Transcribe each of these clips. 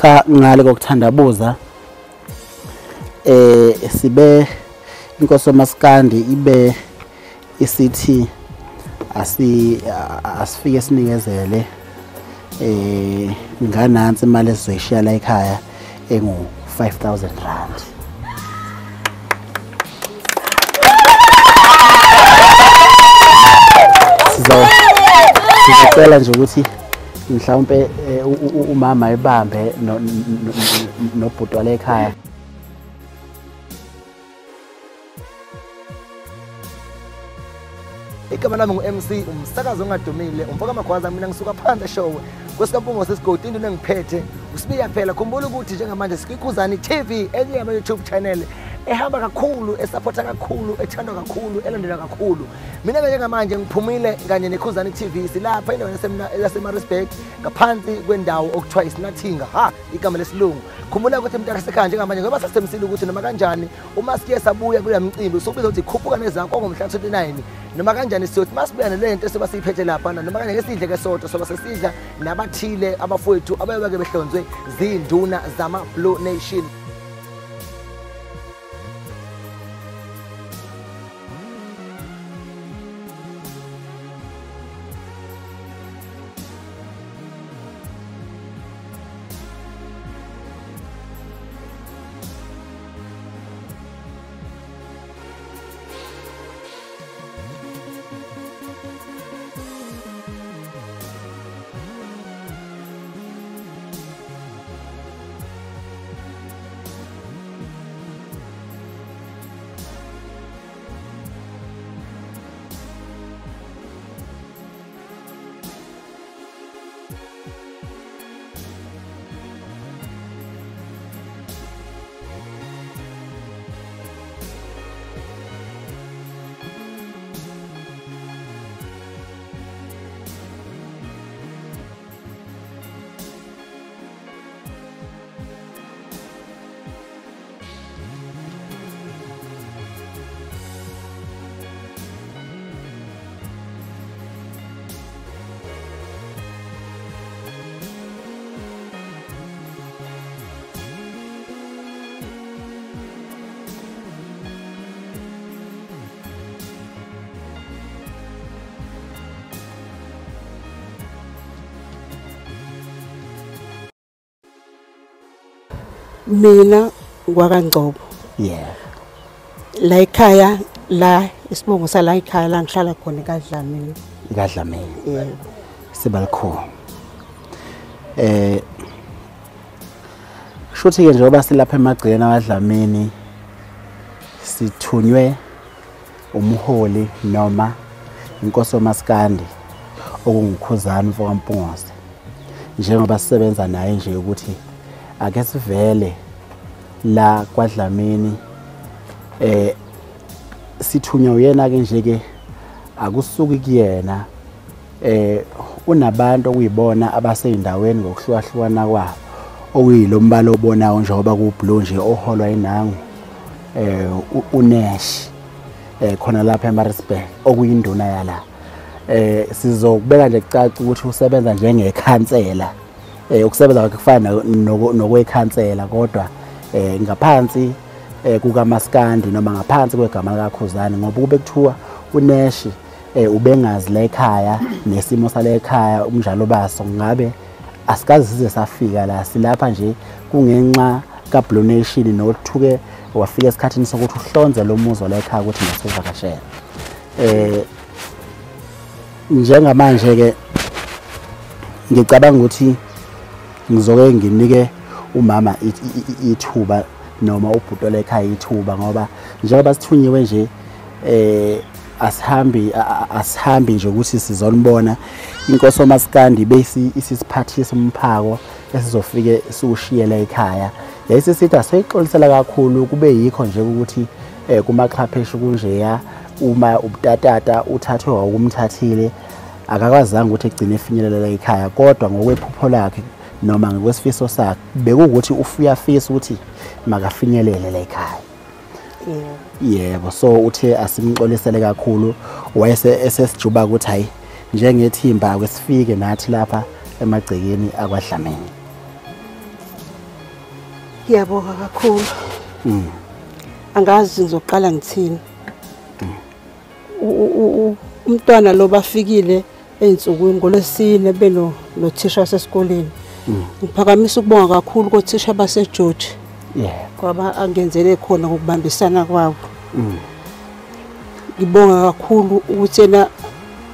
cha ngale kokuthandabuza sibe inkosi uMaskandi ibe isithi asifike sinikezele nganansi imali esizoyishiya la ekhaya engu 5,000 rand. Sizocela nje ukuthi mhlawumbe umama ebambe nobhuti wale ekhaya. Igama lami ngu-MC umsakazo ongadumile umfakaMagwaza mina ngisuka phandle show kwesikampungwa sesigodi into engiphethe usibiya phela khumbula ukuthi njengamanje siKUKHUZANI TV enye yama YouTube channel ehamba kakhulu esupporta kakhulu ethandwa kakhulu elandela kakhulu. Mina njengamanje ngiphumile kanye neKUKHUZANI TV silapha endaweni yaseMaritzburg ngaphansi kwendawo okuthiwa iSinathinga igama lesilungu. Khumbula ukuthi mntakasekhaya njengamanje ngoba sasemsile ukuthi noma kanjani uma sike sabuya kuya mcimbi sokubiza ukuthi khuphuka nezakho ngomhla 29 noma kanjani siyothi masibuya nalento soba siyiphethe lapha noma kanjani ngesidle kesonto soba sesidla nabathile abafowethu abayeke behlonzwe zinduna zama Blue Nation. Mina Wakwangcobo. Yeah. La ekhaya la isibongo sala ekhaya la ngihlala khona kaDlamini. kaDlamini. Yeah. Sibalikhulu. Shuthi ke njengoba silapha emagcileni kaDlamini sithunywe umholi noma inkosi uMaskandi okunguKHUZANI mfokaMpungose. Njengoba sisebenza naye nje ukuthi ake sivele la kwaDlamini sithunywa uyena ke nje ke akusuki kuyena unabantu okuyibona abaseyindaweni ngokuhlukahlukana kwabo okuyilombala obonayo njengoba kublue nje oholwa inangu uNash khona lapha eMaritzburg okuyinduna yala sizokubeka nje kucaca ukuthi usebenza njengekhansela ukusebenza kwakhe kufana nokwekhansela kodwa ngaphansi kukaMaskandi noma ngaphansi kwegama likaKHUZANI ngoba kube kuthiwa uNash ubengazi la ekhaya nesimo sala ekhaya umnjalo baso ngabe asikazi size safika la silapha nje kungenxa kaBlue Nation nothuke wafika esikhathini sokuthi uhlonze lo muzo la ekhaya ukuthi ngasivakashela njengamanje ke ngicabanga ukuthi ngizoke nginike umama ithuba noma ubhuti la ekhaya ithuba ngoba njengoba sithunyiwe nje asihambi nje ukuthi sizonibona inkosi uMaskandi bese isisiphathisa umphako esizofike siushiye la ekhaya yayisisithi aseyixolisela kakhulu kube yikho nje ukuthi kumaxhapheshe kunjeya uma ubutatata uthathwe wakumthathile akakwazanga ukuthi egcine efinyelela la ekhaya kodwa ngokwephupho lakhe noma ngokwesifiso sakhe bekuwukuthi ufuyafisa ukuthi makafinyelele la ekhaya. Yebo so uthe asimxolisele kakhulu wayese esesijuba ukuthi hayi njengethimba kwesifike nathi lapha emagcekeni akwaDlamini. Ngiyabonga kakhulu. Angazi ngizoqala ngithini. Umntwana lo bafikile einsukwini ngolesine beno nothisha wasesikoleni. Ngiphakamisa ukubonga kakhulu kothisha baseGeorge. Ngoba angenzele khona ngokubambisana kwabo. Ngibonga kakhulu ukuthi yena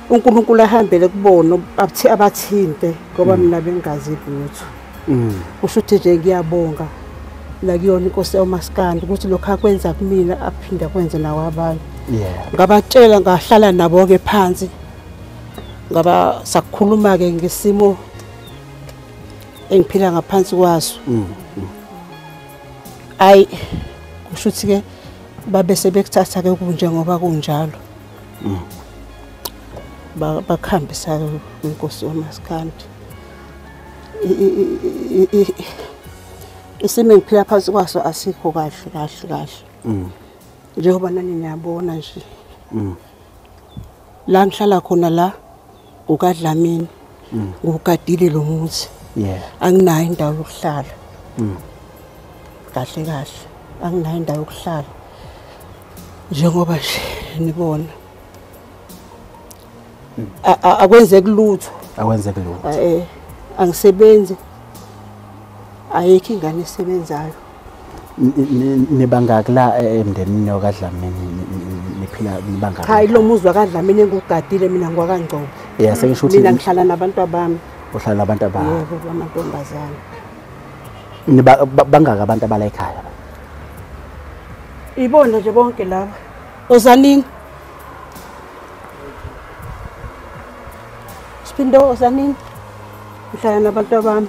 uNkulunkulu ahambele kubona abathinte ngoba mina bengazi lutho. Kusho ukuthi nje ngiyabonga la kuyona inkosi yaMaskandi ukuthi lokho akwenza kumina aphinda kwenze nawabanye. Ngabatshela ngahlala nabo ke phansi. Ngaba sakukhuluma ke ngesimo engiphila ngaphansi kwaso. Ay kusho ukuthi ke babe sebekuthatha ke kunje ngoba kunjalo. Bakhambisa inkosi yaMaskandi. Isimo engiphila phansi kwaso asikho kahle. Njengoba nani niyabona nje. La ngihlala khona la uKaDlamini. Ngugadile lo muzi. Anginayo indawo yokuhlala. Kahle. Anginayo indawo yokuhlala. Njengoba nje nibona. Akwenzeki lutho. Angisebenzi. Ayikho ingane esebenzayo. Nibangaki la emndenini yokaDlamini niphila nibangaki? Hayi lo muzi waKaDlamini engugadile mina ngwakwangcobo. Sengisho ukuthi mina ngihlala nabantu abami. Uhlala nabantu abami? Yebo, amantombazane. Bangaki abantu abala ekhaya? Ibona nje bonke laba. Ozanini. Sipindo Ozanini. Ngihlala nabantu abami.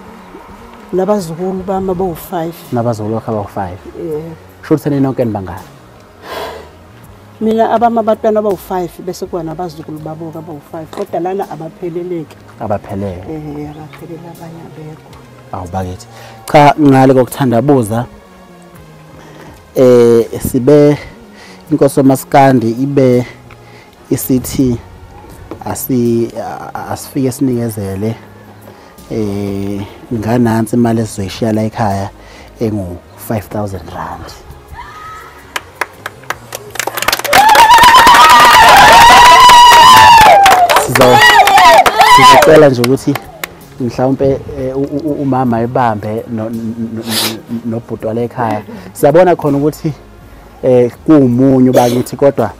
Nabazukulu bami abawu5. Nabazukulu bakhe abawu5. Shothi nonke nibangaki? Mina abami abantwana abawu5 bese kuba nabazukulu babo abawu5 kodwa lana abapheleleki. Abaphelele. Abaphelela abanye abekho. Awubakithi. Cha ngale kokuthandabuza sibe inkosi yaMaskandi ibe isithi asifike sinikezele nganansi imali esizoyishiya la ekhaya engu5,000 rand. Sizocela nje ukuthi mhlawumbe umama ebambe nobhuti wala ekhaya. Siyabona khona ukuthi kuumunyu bakithi kodwa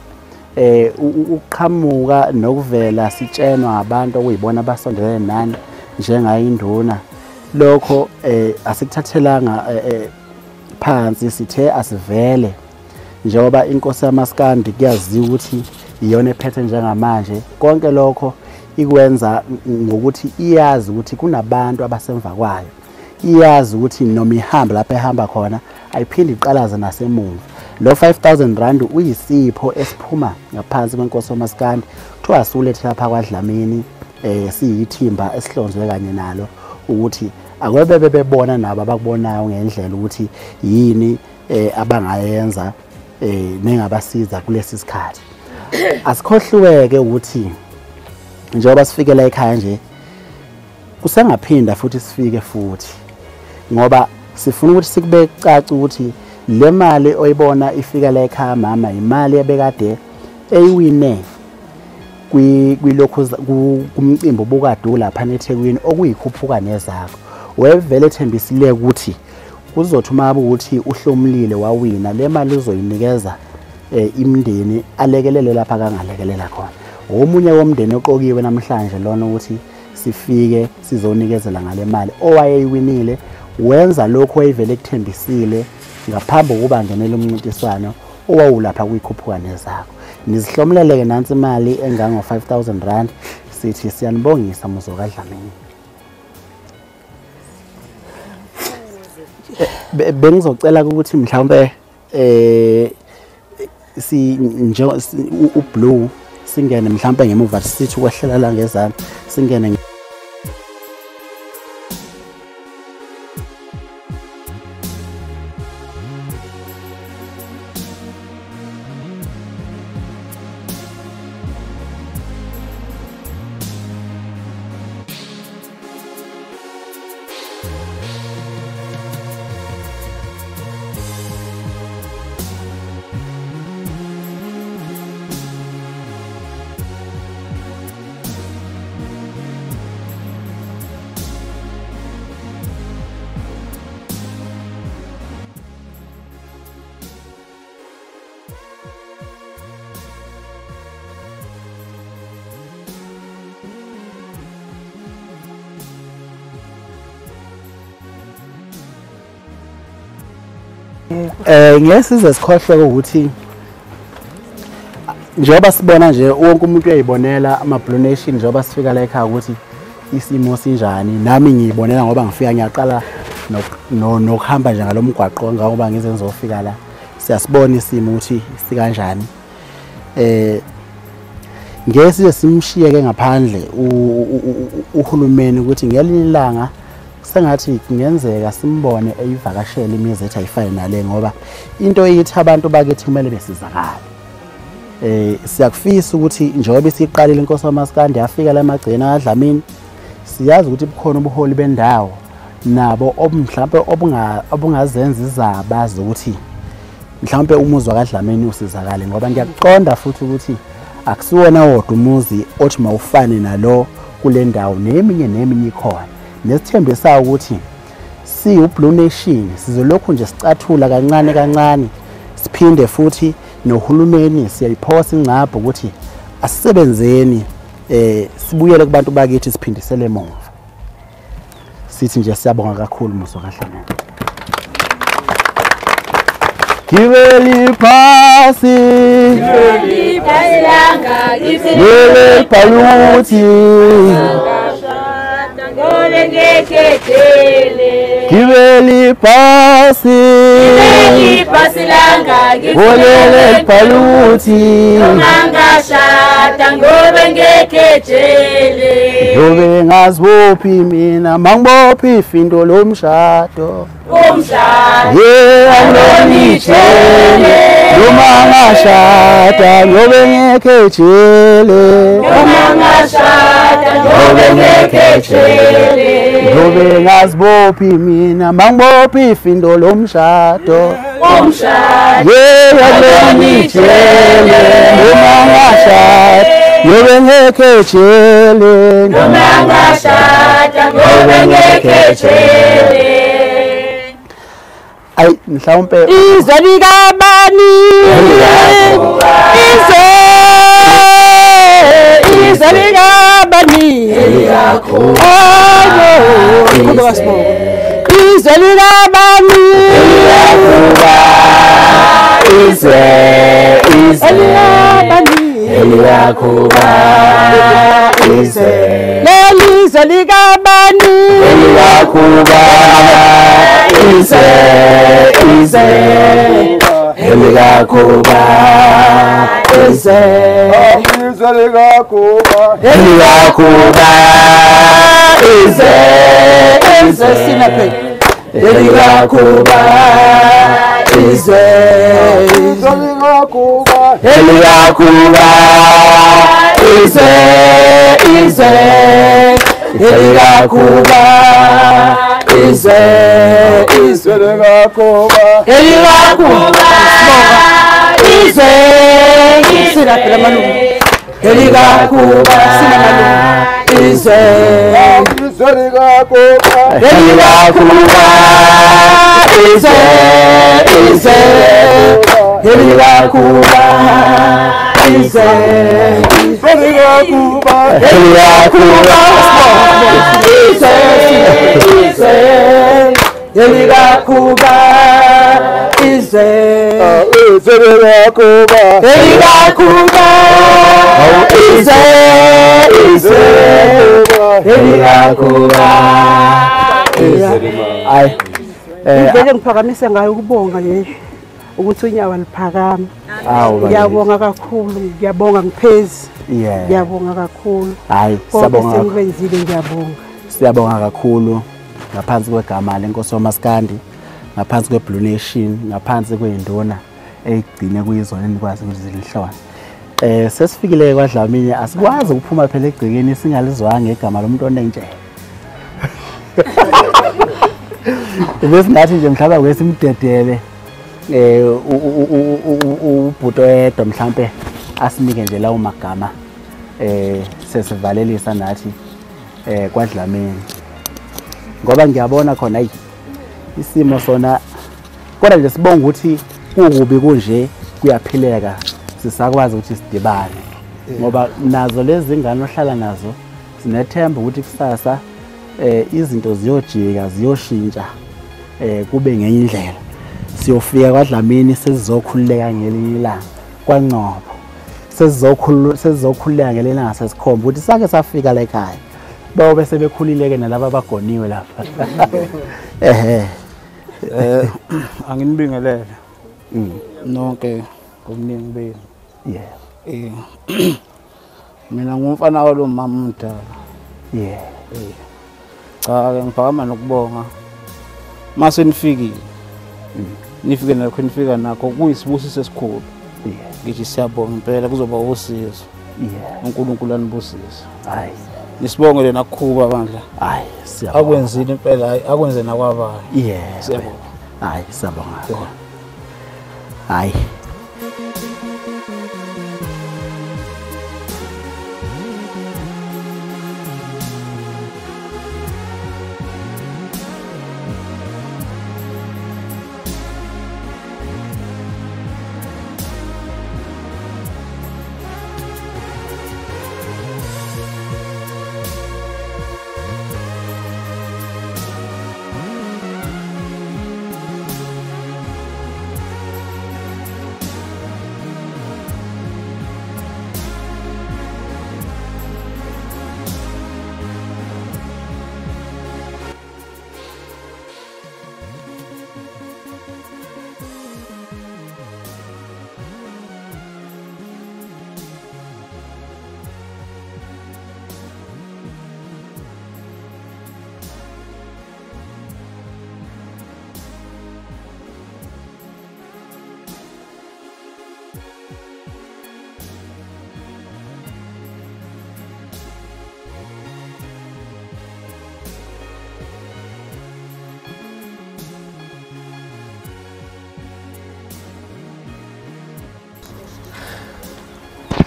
ukuqhamuka nokuvela sitshenwa abantu okuyibona basondelene nani njengayinduna lokho asikuthathelanga phansi sithe asivele njengoba inkosi yaMaskandi kuyaziwa ukuthi iyona ephethe njengamanje konke lokho ikwenza ngokuthi iyazi ukuthi kunabantu abasemva kwayo, iyazi ukuthi noma ihamba lapha ehamba khona ayiphindi iqalaza nasemuva. Lo 5,000 rand uyisipho esiphuma ngaphansi kwenkosi yaMaskandi kuthiwa asulethe lapha kwaDlamini siyithimba esihlonzwe kanye nalo ukuthi akwebe bebona nabo abakubonayo ngendlela ukuthi yini abangayenza nengabasiza kulesi sikhathi. Asikhohliweke ukuthi njengoba sifike la ekhaya nje kusengaphinda futhi sifike futhi ngoba sifuna ukuthi sikube caca ukuthi le mali oyibona ifika la ekhaya mama imali ebekade eyiwine kumcimbi obukade lapha eThekwini okuyikhuphuka nezakho wevele ethembisile ukuthi kuzothi uma ukuthi uhlomlile wawina le mali uzoyinikeza imndeni alekelele lapha kangalekelela khona. Omunye womndeni oqokiwe namhlanje lona ukuthi sifike sizonikezela ngale mali owayeyiwinile wenza lokho wayevele ekuthembisile ngaphambi kokuba ngenele umncintiswano owawulapha kuyikhuphuka nezakho. Nizihlomleleke nansi imali engango 5,000 rand sithi siyanibongisa muzo kaDlamini. Bengizocela ukuthi mhlawumbe uBlue singene mhlawumbe ngemuva sithi ukwehlela la ngezana singene ngeke size sikhohlwe ukuthi njengoba sibona nje wonke umuntu uyayibonela ama-blue nation njengoba sifika la ekhaya ukuthi isimo sinjani. Nami ngiyibonela ngoba ngifika ngiyaqala nokuhamba nje ngalomgwaqo ngoba ngize ngizofika la. Siyasibona isimo ukuthi sikanjani. Ngeke size simshiyeke ngaphandle uhulumeni ukuthi ngelinye ilanga sengathi kungenzeka simbone eyivakashela imizi ethu ayifane nale ngoba into eyithi abantu bakithi kumele besizakale. Siyakufisa ukuthi njengoba siqalile inkosi waMaskandi yafika la emagcina kaDlamini, siyazi ukuthi bukhona ubuholi bendawo nabo mhlawumbe obungazenza izabazi ukuthi mhlawumbe umuzi kaDlamini usizakale ngoba ngiyakuqonda futhi ukuthi akusiwona wodwa umuzi othi mawufane nalo kule ndawo neminye ikhona. Nesithembisayo ukuthi siyi-Blue Nation sizolokhu nje sicathula kancane siphinde futhi nohulumeni siyayiphosa ingcabho ukuthi asisebenzeni sibuyele kubantu bakithi siphindisele emuva. Sithi nje siyabonga kakhulu Muso kaDlamini. Gibeli phasi langa gibeli phaluthi ngole ngekhetele gibeli phasi langa gibeli phaluthi mangashada ngobe ngekhetele ngobe ngazibophi mina mangibophi ifindo lomshado alonitshele noma ngashada ngobe ngekhetshele ngobe ngazibophi mina mangibophi ifindo lomshado alonitshele noma ngashada ngobe ngekhetshele noma ngashada ngobe ngekhetshele. Ay mhlawumbe izwe kabani izwe kabani izwe kabani Eliyakuba lelizwe likabani Eliyakuba Eliyakuba Ngivele ngiphakamise ngayo ukubonga le ukuthi unyawo liphakame. Ngiyabonga kakhulu, ngiyabonga ngiphezi. Ngiyabonga kakhulu. Hayi siyabonga. Sengikwenzile ngiyabonga. Siyabonga kakhulu ngaphansi kwegama lenkosi waMaskandi, ngaphansi kweBlue Nation, ngaphansi kwenduna egcine kuyizona enikwazi ukuthi zilihlone. Sesifikile kwaDlamini asikwazi ukuphuma phela egcikeni singalizwanga igama lomuntu onentshe. Besingathi nje mhlawumbe kwesimdedele ubhuto yedwa mhlawumbe asinike nje lawo magama sesivalelisa nathi kwaDlamini ngoba ngiyabona khona isimo sona kodwa nje sibonga ukuthi kukubi kunje kuyaphileka sisakwazi ukuthi sidibane ngoba nazo lezi ngane ohlala nazo sinethemba ukuthi kusasa izinto ziyojika ziyoshintsha kube ngenye indlela. siyofika kwaDlamini sesizokhululeka ngelinye ilanga kwaNgcobo sesizokhululeka ngelinye ilanga sesikhomba ukuthi sake safika la ekhaya babe sebekhulileke nalabo abagoniwe lapha anginibingelele nonke ngomningi benu mina ngumfana walo mama mdala cha ke ngiphakama nokubonga mase nifikile nifike nakho nifika nakho kuyisibusiso esikhulu ngithi siyabonga impela kuzoba usizo uNkulunkulu anibusise hayi nisibongele nakukhuba bandla hayi siyabonga akwenzile impela hayi akwenze nakwabayo siyabonga hayi siyabonga hayi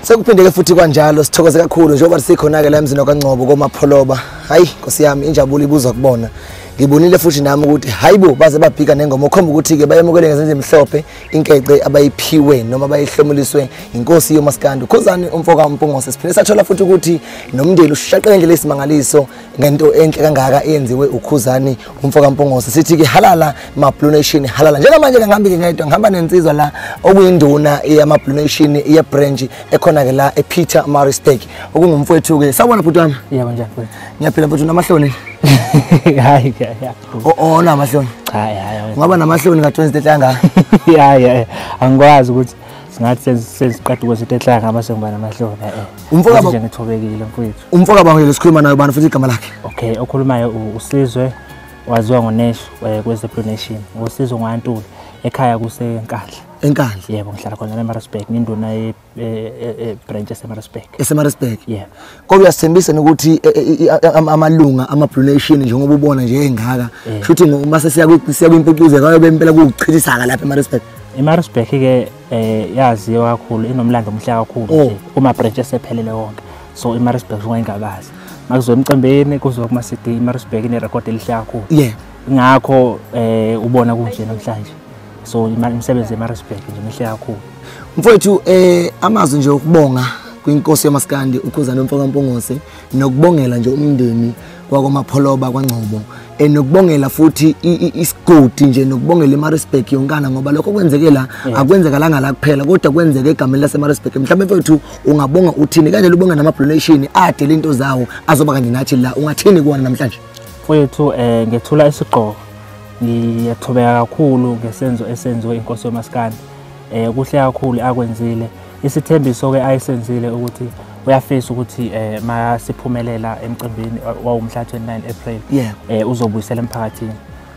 Sekuphindeke futhi kanjalo sithokoze kakhulu njengoba sikhona ke la emzini wakwangcobo komapholoba. Hayi Nkosi yami injabulo ibuza kubona. Ngibonile futhi nami ukuthi hayibo baze babhika nengoma okhomba ukuthi ke bayemukele ngezenze emhlophe inkece abayiphiwe noma bayihlomuliswe inkosi yomaskandi UKHUZANI umfoka uMpungose. Siphinde sathola futhi ukuthi nomndeni ushaqeke nje lesimangaliso ngento enhle kangaka eyenziwe UKHUZANI umfoka uMpungose. Sithi ke halala ma Blue Nation halala. Njengamanje ngihambi ngedwa ngihamba nensizwa la okuyinduna yama Blue Nation ye branch ekhona ke la ePeter Maritzburg okungumfowethu ke. Sawubona bhuti wami? Yebo njani mfowethu? Ngiyaphila bhuti namahloni. Hayi Oh namahloni. Hayi Ngaba namahloni ka-Wednesday hlanga. Hayi angikwazi ukuthi singathi sesiqeda ukwesehlanga amase ngiba namahloni Umfoka nje ngithobekile mfowethu. Umfoka bangile sikhuluma naye bani futhi igama lakhe. Okay okhulumayo uSizwe waziwa ngoNesho kweze Blue Nation. Ngosizwe ngoNtuli ekhaya kuseNkandla. Enkandla. Yebo ngihlala khona eMaritzburg ninduna branch eMaritzburg. eMaritzburg. Yebo. Kodwa uyasithembisa ukuthi amalunga ama Blue Nation njengoba ubona nje engaka futhi mase siya kwimpucuze kayo bempela kuchithisaka lapha eMaritzburg. eMaritzburg ke yaziwa kakhulu inomlando omhle kakhulu nje uma branch esephelele wonke. So eMaritzburg ngoyingabazi. Makuzo emcembeni kuzo kuma city eMaritzburg ine record elihle kakhulu. Yeah. Ngakho ubona kunje namhlanje. So imisebenzi eMaritzburg nje mihle kakhulu. Mfowethu amazwi nje ukubonga kwinkosi yamaskandi UKHUZANI umfoka Mpungose nokubongela nje umndeni kwakomapholoba kwaNgcobo nokubongela futhi isigodi nje nokubongela eMaritzburg yonkana ngoba lokho kwenzekela akwenzekalanga la kuphela kodwa kwenzeke egameni laseMaritzburg. Mhlawumbe mfowethu ungabonga uthini kanje ubonga nama Blue Nation adele into zawo azoba kanje nathi la ungathini kuona namhlanje? Mfowethu ngethula isiqoko ngiyathobeka kakhulu ngesenzo esenziwe inkosi yomaskandi kuhle kakhulu akwenzile isithembiso ke ayisenzile ukuthi uyafisa ukuthi masiphumelela emcimbini wawumhla 29 April uzobuyisela emphakathini.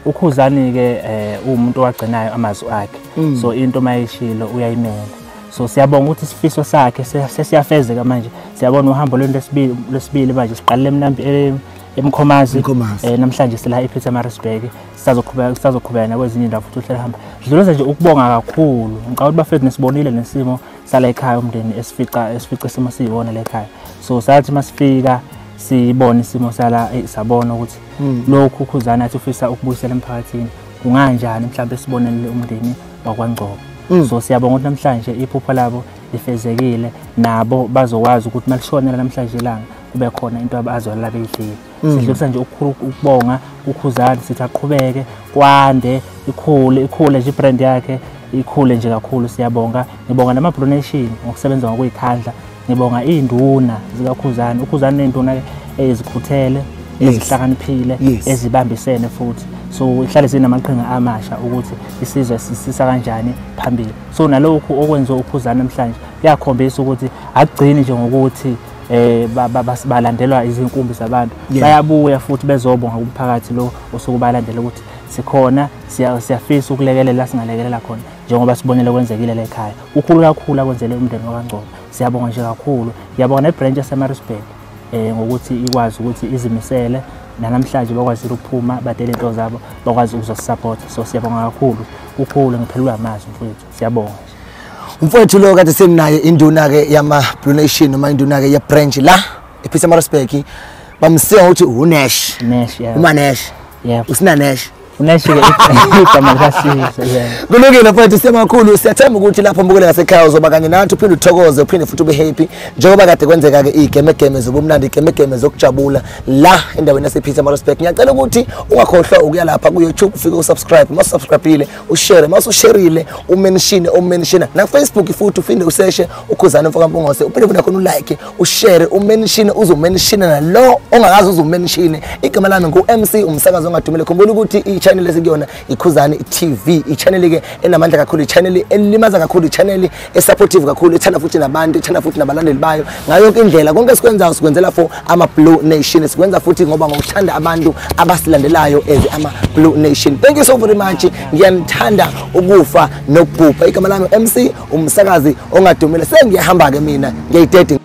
UKHUZANI ke umuntu owagcinayo amazwi akhe so into mayishilo uyayimela. So siyabonga ukuthi isifiso sakhe sesiyafezeka manje. Siyabona uhambo lesibili manje siqalile emnambi eMkhomazi namhlanje sila ePeter Maritzburg sisazoqhubeka nakwezinye indawo futhi uhlelahamba. Sidluleza nje ukubonga kakhulu. Ngicabanga ukuthi bafethu nesibonile nesimo sala ekhaya umndeni esifica isimo siyibona la ekhaya. So sathi masifika sibone isimo sala sabona ukuthi lokhu UKHUZANI athi ufisa ukubuyisela emphakathini kunganjani mhlawumbe sibonele umndeni wakwangcobo. So siyabonga ukuthi namhlanje iphupho labo lifezekile nabo bazokwazi ukuthi malishonela namhlanje ilanga kube khona into abazola beyidlile. Sidlulisa nje ukubonga UKHUZANI sithi aqhubeke kwande ikhule nje ibrand yakhe ikhule nje kakhulu. Siyabonga, ngibonga nama donation ngokusebenza ngokuyikhandla, ngibonga induna zikaKhuzani. uKhuzani nenduna ezikhuthele ezihlakaniphile ezibambisene futhi, so ihlale sinamaqhinga amasha ukuthi isizwe sisisa kanjani phambili. So nalokhu okwenziwa uKhuzani namhlanje kuyakhombisa ukuthi akugcini nje ngokuthi balandelwa izinkumbi zabantu, bayabuya futhi bezobonga kumphakathi lo osukubalandela ukuthi sikhona, siyafisa ukulekelela singalekelela khona njengoba sibonele kwenzekile la ekhaya. Ukhulu kakhulu akwenzele umndeni wakwangcobo, siyabonga nje kakhulu. Ngiyabonga nebranch yaseMaritzburg ngokuthi ikwazi ukuthi izimisele namhlanje bakwazi ukuphuma badele into zabo, bakwazi ukuzosupporta. So siyabonga kakhulu, ukhulu ngiphelelwa amazwi mfowethu, siyabonga. Umfowethu lo kade seminaye induna ke yama donation noma induna ke ye branch la ePietermaritzburg, bamsiya ukuthi uNash. Nash, yeah. Umanesh. Yeah. Usina Nash. Unash ke igama likasizwe, yeah. Kulungile mfowethu, siyamakhulu, siyathemba ukuthi lapho mbukele ngasekhaya uzoba kanye nathi, uphinde uthokoze, uphinde futhi ube happy njengoba kade kwenzeka ke igemegeme zobumnandi, igemegeme zokujabula la endaweni yasePietermaritzburg. Ngiyacela ukuthi ungakhohlwa ukuya lapha ku YouTube, ufike usubscribe, masubscribeile, ushare, masushareile, umention na Facebook futhi uphinde usearch uKhuzani Mfakambongose, uphinde futhi khona ulike, ushare, umention, uzomention na lo ongakazi uzomention. Igama lami ngu-MC umsakazo ongadumile. Khumbula ukuthi channel esikuyona iKhuzani TV, i-channel ke enamandla kakhulu, i-channel elimaza kakhulu, i-channel esupportive kakhulu, ethanda futhi nabantu, ethanda futhi nabalandeli bayo ngayo yonke indlela. Konke sikwenzayo sikwenzela for ama Blue Nation, sikwenza futhi ngoba ngokuthanda abantu abasilandelayo as ama Blue Nation. Thank you so very much. Ngiyanithanda ukufa nokubhubha. Igama lami MC umsakazi ongadumile. Sengiyahamba ke mina, ngiyayideding.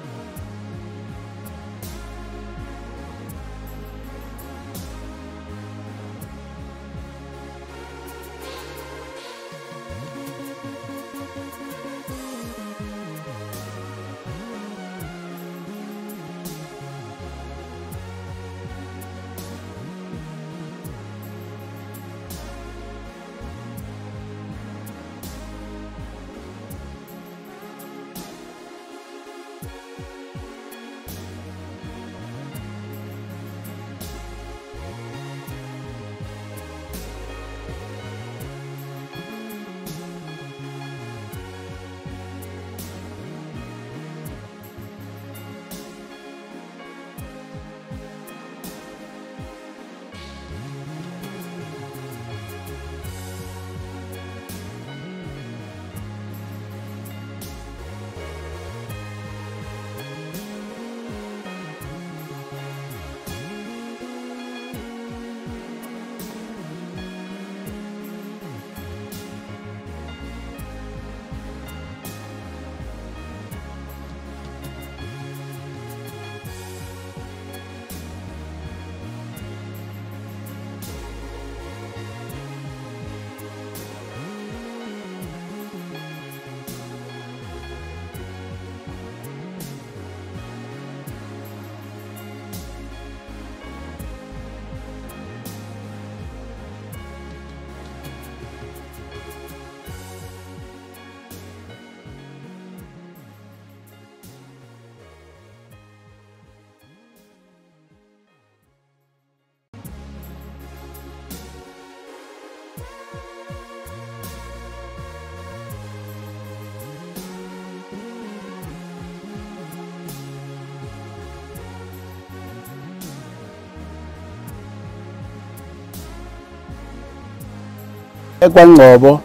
Wakwangcobo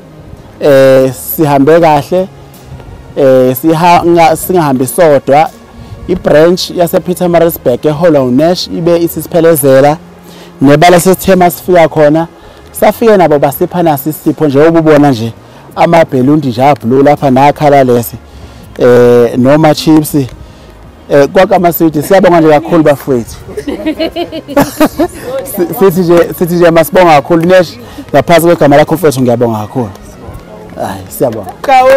sihambe kahle, singahambi sodwa. I-branch yasePietermaritzburg eHollow Nash ibe isisiphelezela nebala sesithema sifika khona, safike nabo basipha nasi isipho nje obubona nje amabhelundi nje ablue lapha nakhala lesi noma chips kwaka amaswiti. Siyabonga nje kakhulu bafowethu. Sithi nje masibonga kakhulu Nash ngaphansi kwegama lakho mfowethu, ngiyabonga kakhulu. Hayi siyabonga. Kawo.